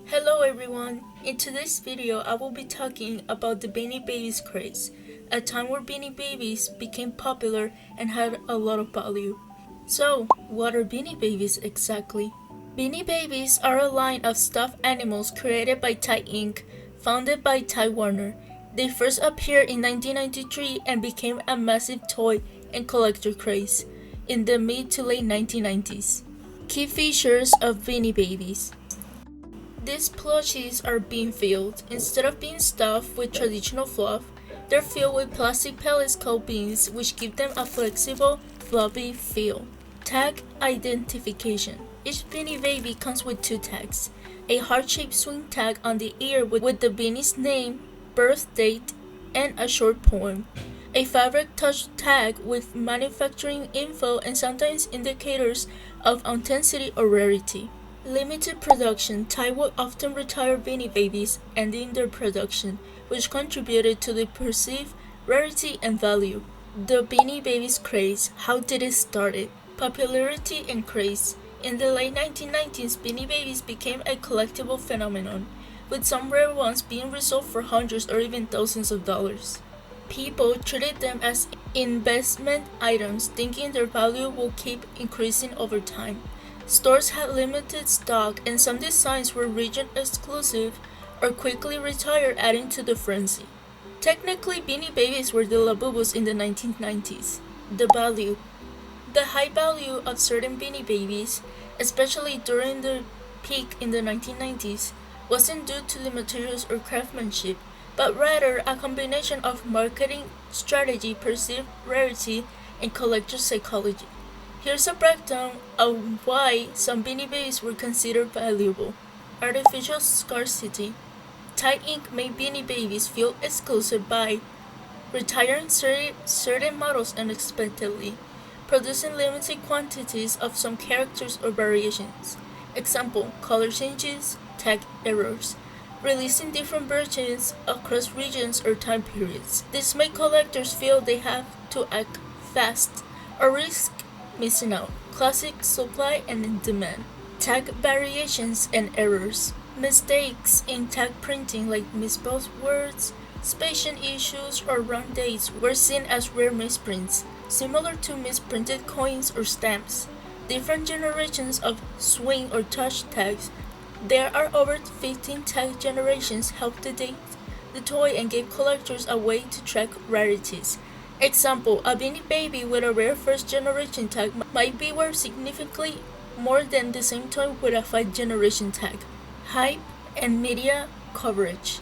Hello everyone! In today's video, I will be talking about the Beanie Babies craze, a time where Beanie Babies became popular and had a lot of value. So, what are Beanie Babies exactly? Beanie Babies are a line of stuffed animals created by Ty Inc., founded by Ty Warner. They first appeared in 1993 and became a massive toy and collector craze in the mid to late 1990s. Key features of Beanie Babies. These plushies are bean filled. Instead of being stuffed with traditional fluff, they're filled with plastic pellets called beans, which give them a flexible, fluffy feel. Tag identification. Each Beanie Baby comes with two tags. A heart-shaped swing tag on the ear with the Beanie's name, birth date, and a short poem. A fabric touch tag with manufacturing info and sometimes indicators of authenticity or rarity. Limited production. Ty would often retire Beanie Babies, ending their production, which contributed to the perceived rarity and value. The Beanie Babies craze. How did it start? Popularity and craze. In the late 1990s, Beanie Babies became a collectible phenomenon, with some rare ones being resold for hundreds or even thousands of dollars. People treated them as investment items, thinking their value will keep increasing over time. Stores had limited stock, and some designs were region exclusive or quickly retired, adding to the frenzy. Technically, Beanie Babies were the Labubus in the 1990s. The value. The high value of certain Beanie Babies, especially during their peak in the 1990s, wasn't due to the materials or craftsmanship, but rather a combination of marketing strategy, perceived rarity, and collector psychology. Here's a breakdown of why some Beanie Babies were considered valuable. Artificial scarcity. Ty Inc. made Beanie Babies feel exclusive by retiring certain models unexpectedly, producing limited quantities of some characters or variations. Example, color changes, tag errors, releasing different versions across regions or time periods. This made collectors feel they have to act fast or risk missing out. Classic supply and demand. Tag variations and errors. Mistakes in tag printing like misspelled words, spacing issues, or wrong dates were seen as rare misprints, similar to misprinted coins or stamps. Different generations of swing or touch tags. There are over 15 tag generations helped to date the toy and gave collectors a way to track rarities. Example, a Beanie Baby with a rare first generation tag might be worth significantly more than the same toy with a 5th generation tag. Hype and media coverage.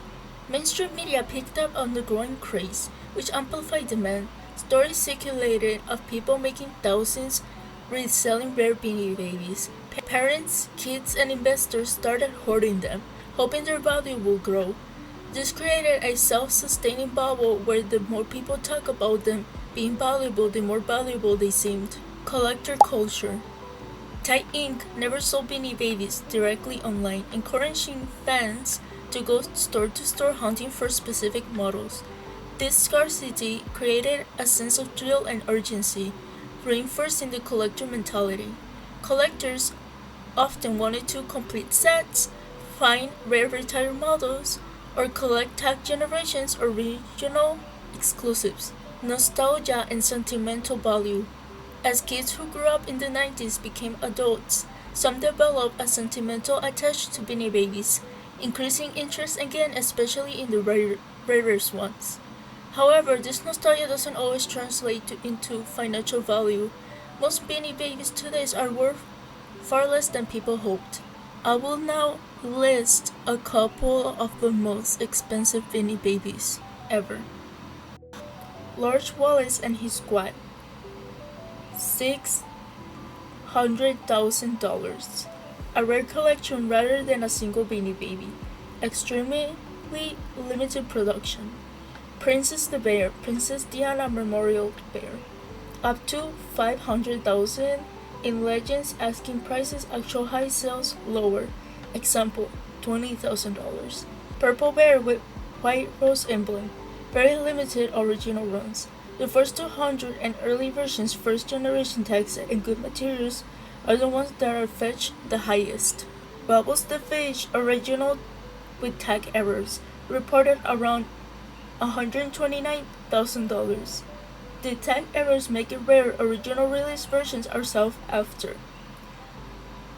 Mainstream media picked up on the growing craze, which amplified demand. Stories circulated of people making thousands reselling rare Beanie Babies. Parents, kids, and investors started hoarding them, hoping their value will grow. This created a self-sustaining bubble where the more people talk about them being valuable, the more valuable they seemed. Collector culture. Ty Inc. never sold Beanie Babies directly online, encouraging fans to go store to store hunting for specific models. This scarcity created a sense of thrill and urgency, reinforcing the collector mentality. Collectors often wanted to complete sets, find rare retired models, or collect tag generations or regional exclusives. Nostalgia and sentimental value. As kids who grew up in the 90s became adults, some developed a sentimental attachment to Beanie Babies, increasing interest again, especially in the rarest ones. However, this nostalgia doesn't always translate into financial value. Most Beanie Babies today are worth far less than people hoped. I will now list a couple of the most expensive Beanie Babies ever. Large Wallace and his squad. $600,000. A rare collection rather than a single Beanie Baby. Extremely limited production. Princess the Bear, Princess Diana Memorial Bear. Up to $500,000. In Legends, asking prices, actual high sales lower. Example, $20,000. Purple Bear with white rose emblem. Very limited original runs. The first 200 and early versions, first generation tags and good materials, are the ones that are fetched the highest. Bubbles the Fish original with tag errors reported around $129,000. The tag errors make it rare original release versions are sought after.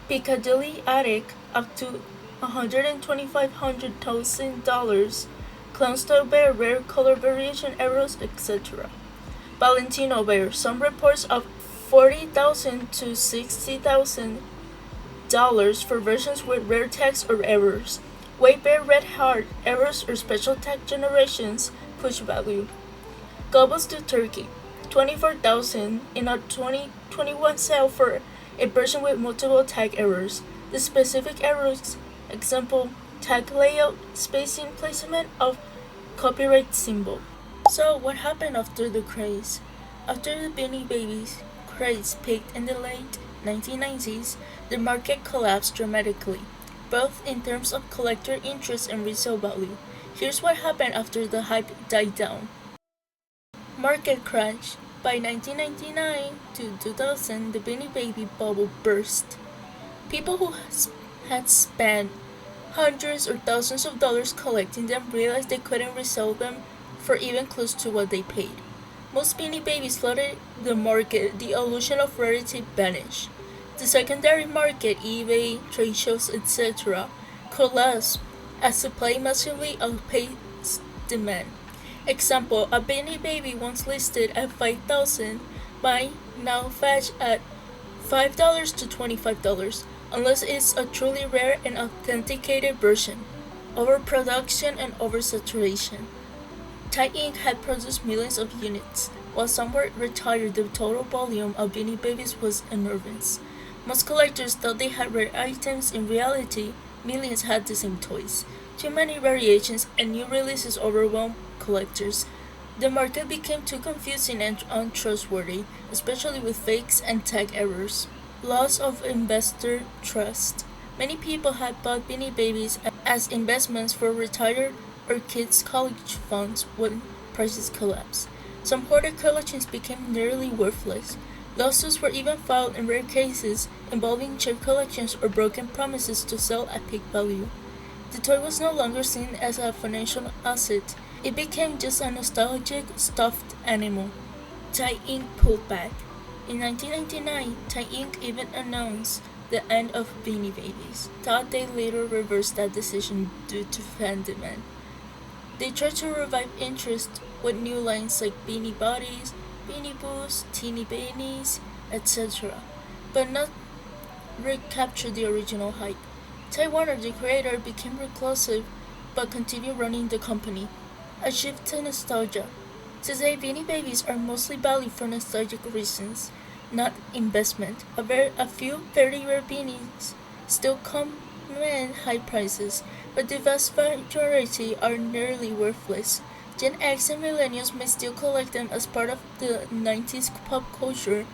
Piccadilly Attic up to $125,000. Clownstyle Bear rare color variation errors, etc. Valentino Bear some reports of $40,000 to $60,000 for versions with rare tags or errors. White Bear Red Heart errors or special tag generations push value. Gobbles to Turkey 24,000 in a 2021 sale for a version with multiple tag errors. The specific errors, example, tag layout, spacing, placement of copyright symbol. So what happened after the craze? After the Beanie Babies craze peaked in the late 1990s, the market collapsed dramatically, both in terms of collector interest and resale value. Here's what happened after the hype died down. Market crash. By 1999 to 2000, the Beanie Baby bubble burst. People who had spent hundreds or thousands of dollars collecting them realized they couldn't resell them for even close to what they paid. Most Beanie Babies flooded the market, the illusion of rarity vanished. The secondary market, eBay, trade shows, etc., collapsed as supply massively outpaced demand. Example, a Beanie Baby once listed at $5,000 might now fetch at $5 to $25, unless it's a truly rare and authenticated version. Overproduction and oversaturation. Thai Inc. had produced millions of units. While some were retired, the total volume of Beanie Babies was enormous. Most collectors thought they had rare items. In reality, millions had the same toys. Too many variations and new releases overwhelmed collectors. The market became too confusing and untrustworthy, especially with fakes and tag errors. Loss of investor trust. Many people had bought Beanie Babies as investments for retired or kids' college funds when prices collapsed. Some hoarded collections became nearly worthless. Lawsuits were even filed in rare cases involving cheap collections or broken promises to sell at peak value. The toy was no longer seen as a financial asset. It became just a nostalgic stuffed animal. Thai Inc. pulled back. In 1999, Thai Inc. even announced the end of Beanie Babies. Thought they later reversed that decision due to fan demand. They tried to revive interest with new lines like Beanie Bodies, Beanie Boos, Teeny Beanies, etc., but not recapture the original hype. Ty Warner, the creator, became reclusive but continued running the company. A shift to nostalgia. Today, Beanie Babies are mostly valued for nostalgic reasons, not investment. A few very rare beanies still command high prices, but the vast majority are nearly worthless. Gen X and millennials may still collect them as part of the 90s pop culture,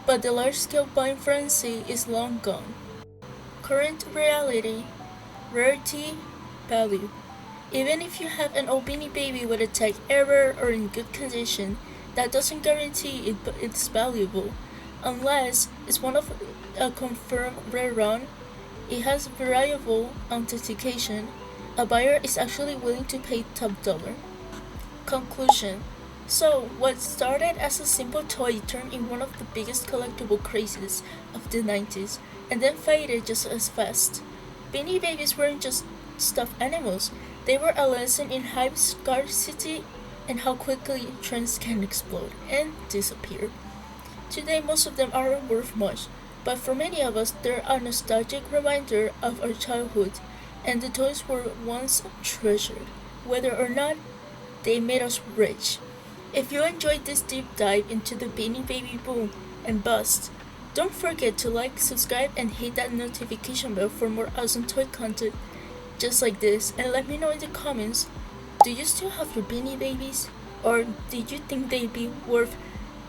but the large-scale buying frenzy is long gone. Current reality, rarity, value. Even if you have an old Beanie Baby with a tag error or in good condition, that doesn't guarantee it's valuable. Unless it's one of a confirmed rare run, it has variable authentication, a buyer is actually willing to pay top dollar. Conclusion. So, what started as a simple toy turned in one of the biggest collectible crazes of the 90s, and then faded just as fast. Beanie Babies weren't just stuffed animals, they were a lesson in hype, scarcity, and how quickly trends can explode and disappear. Today, most of them aren't worth much, but for many of us, they're a nostalgic reminder of our childhood, and the toys were once treasured, whether or not they made us rich. If you enjoyed this deep dive into the Beanie Baby boom and bust, don't forget to like, subscribe, and hit that notification bell for more awesome toy content just like this, and let me know in the comments, do you still have your Beanie Babies? Or did you think they'd be worth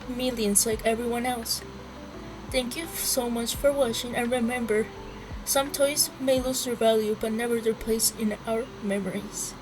millions like everyone else? Thank you so much for watching, and remember, some toys may lose their value but never their place in our memories.